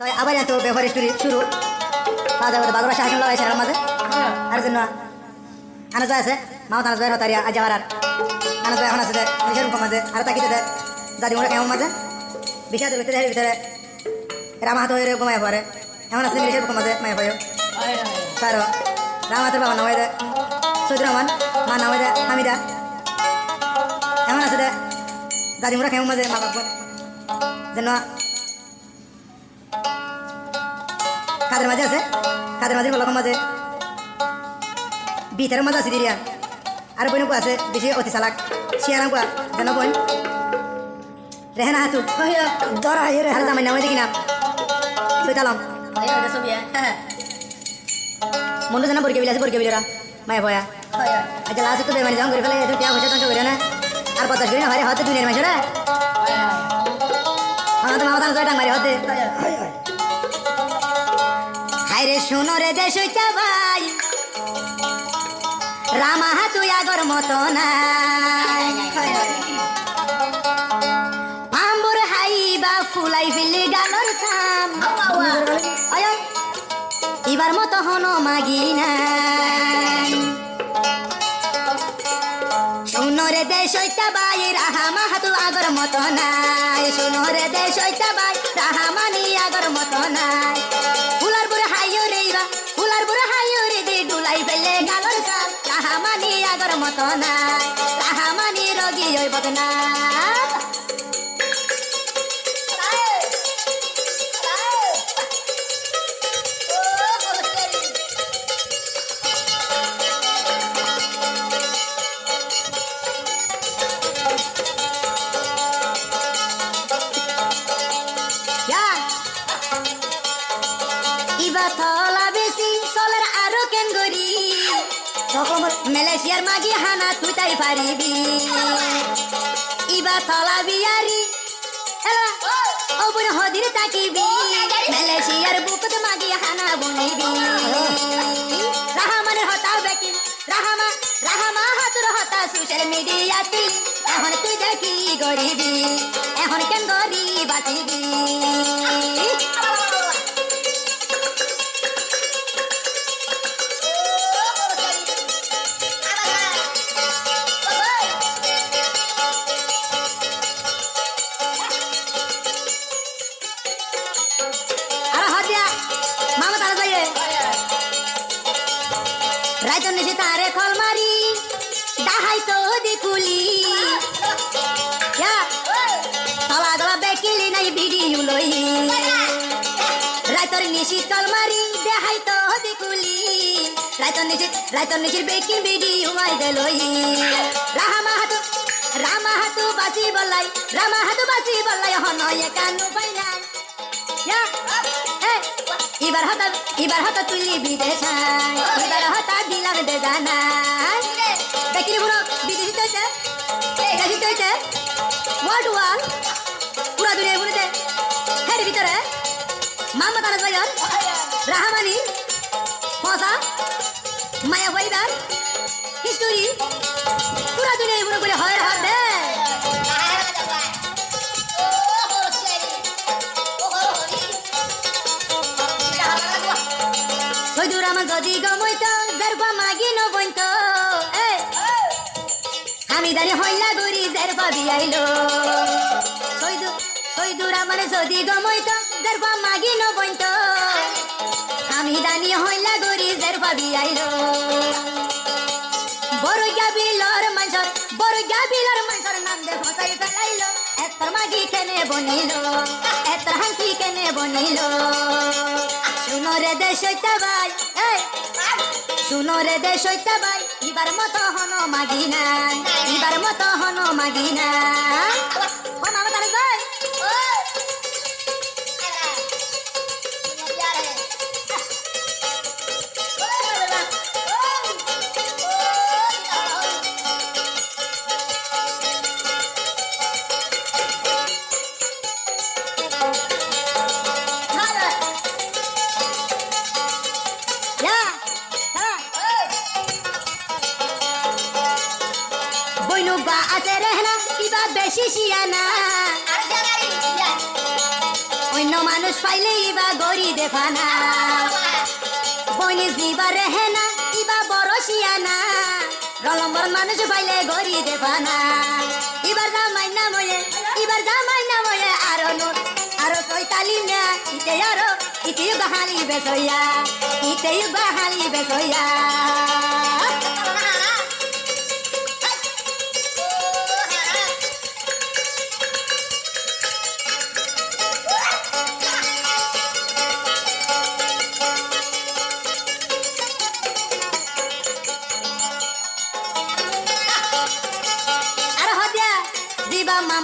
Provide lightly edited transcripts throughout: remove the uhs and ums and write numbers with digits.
তো আবার তো ব্যবহার স্টোরি শুরু বাজার বাগরা শাসন লাগাইছে আর মাঝে আর জন্য আনা যায় আছে মাও তানা যায় হতারিয়া আজ যাওয়ার আনা যায় এখন আছে নিজের রূপ মাঝে আর তাকিতে দেয় দাদি মোড়া কেমন মাঝে বিষাদের ভিতরে ভিতরে রামাহাত হয়ে ঘুমায় পরে এমন আছে নিজের রূপ মাঝে মায় ভয় স্যার রামাহাতের বাবা নামাই দেয় সৈদুর রহমান মা নামাই দেয় হামিদা এমন আছে দে দাদি মোড়া কেমন মাঝে মা বাপ যেন কাদের মাঝে আছে কাদের মাঝে বলক মাঝে বিতের মাঝে আছে দিরিয়া আর বইন আছে বেশি অতি চালাক শিয়ানা কুয়া যেন বইন রেহেনা হাতু দরা হেরে হার জামাই নামাই দেখি না সৈতালাম মন্ডু জানা বরকে বিলিরা মায়া ভয়া আচ্ছা লাস্ট তো বেমানি যখন করে ফেলে টিয়া পয়সা তঞ্চ করে না আর পঞ্চাশ করি না ভাই হতে দুনিয়ার মাসে রে আমার তো মামা ডাং মারি হতে হাইরে শুনো রে দেশ ভাই রামা তুই আগর মতো নাই পাম্বুর হাই বা ফুলাই ফেলি গালর সাম এবার মতো হনো মাগি নাই শুনো রে দেশ ভাই রাহামা হাতু আগর মতো নাই শুনো রে দেশ ভাই রাহামানি আগর মতো নাই ফুলার বুড়া হাইও রে ফুলার বুড়া হাইও রে দে ডুলাই ফেলে গালর সাম রাহামানি আগর মতো নাই রাহামানি রোগী ওই বদনা মালয়েশিয়ার মাগি হানা তুই তাই পারিবি ইবা তলা বিয়ারি ও বুন হদির তাকিবি মালয়েশিয়ার বুকত মাগি হানা বনিবি রাহমানের হতা বেকি রাহমা হাতুর হতা সোশ্যাল মিডিয়া তুলি এখন তুই দেখি গরিবি এখন কেন গরিব বাঁচিবি রাইতন নিশে তারে খল মারি দাহাই তো দেখুলি তলা গলা বেকিলি নাই ভিডিও লই রাইতর নিশি কল মারি দেহাই তো দেখুলি রাইতন নিশির বেকিং ভিডিও আই দেলই রামা হাতু বাসি বলাই হন একানু বাইনাই এবার হতা তুলি বিদেশাই এবার হতা দিলাম দে জানাই দেখি বুড়ো বিদেশি তৈছে দেশি তৈছে ওয়ার্ল্ড ওয়ান পুরা দুনিয়া বুড়িতে হের ভিতরে মামা তারা জয়ন রাহামানি ফসা মায়া ভাইবার হিস্টোরি পুরা দুনিয়া বুড়ো করে হয় হাত দে সৈদুর আমার যদি গমইতো জেরবা মাগি নবইতো আমি জানি হইলা গুরি জেরবা বিয়াইলো সৈদুর আমার যদি গমইতো জেরবা মাগি নবইতো আমি জানি হইলা গুরি জেরবা বিয়াইলো বড়গা বিলর মানসর নাম দে ফসাই ফেলাইলো এতর মাগি কেনে বনিলো এতর হাঙ্কি কেনে বনিলো শুনো রে দেশইতা ভাই শুনো রে দেশইতা ভাই এবার মতো হনো মাগি নাই এবার মতো হনো মাগি নাই ও মামা তার ভাই আছে রেহনা কিবা বেশি শিয়ানা অন্য মানুষ পাইলে ইবা গরি দেখানা বইনি জিবা রেহে না ইবা বরসিয়া না রলম্বর মানুষ পাইলে গরি দেখানা ইবার জামাই না ময়ে আরো কইতালি না ইতেও গাহালি বেসইয়া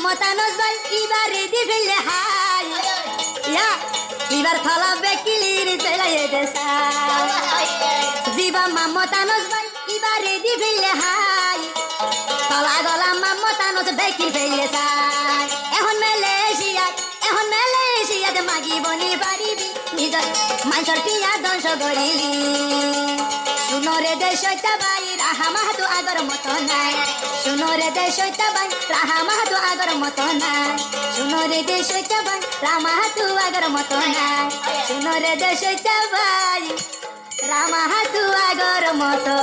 মমতা নজবাই ইবার রেডি ফেললে হাই ইয়া ইবার থলা বেকিলির চলাইয়ে দেশা জিবা মমতা নজবাই ইবার রেডি ফেললে হাই থলা গলা মমতা নজ বেকিল ফেললে সাই এখন মালয়েশিয়াত মাগি বনি পারিবি নিজর মানুষের পিয়া ধ্বংস করিলি শুনরে দেশটা বাই রাহা মাহাতো আগর মতো নাই শুনরে দেশটা বাই রাহা মাহাতো আগর মতো নাই শুনরে দেশটা বাই রামাহাতু আগর মতো নাই শুনরে দেশটা বাই রামাহাতু আগর মতো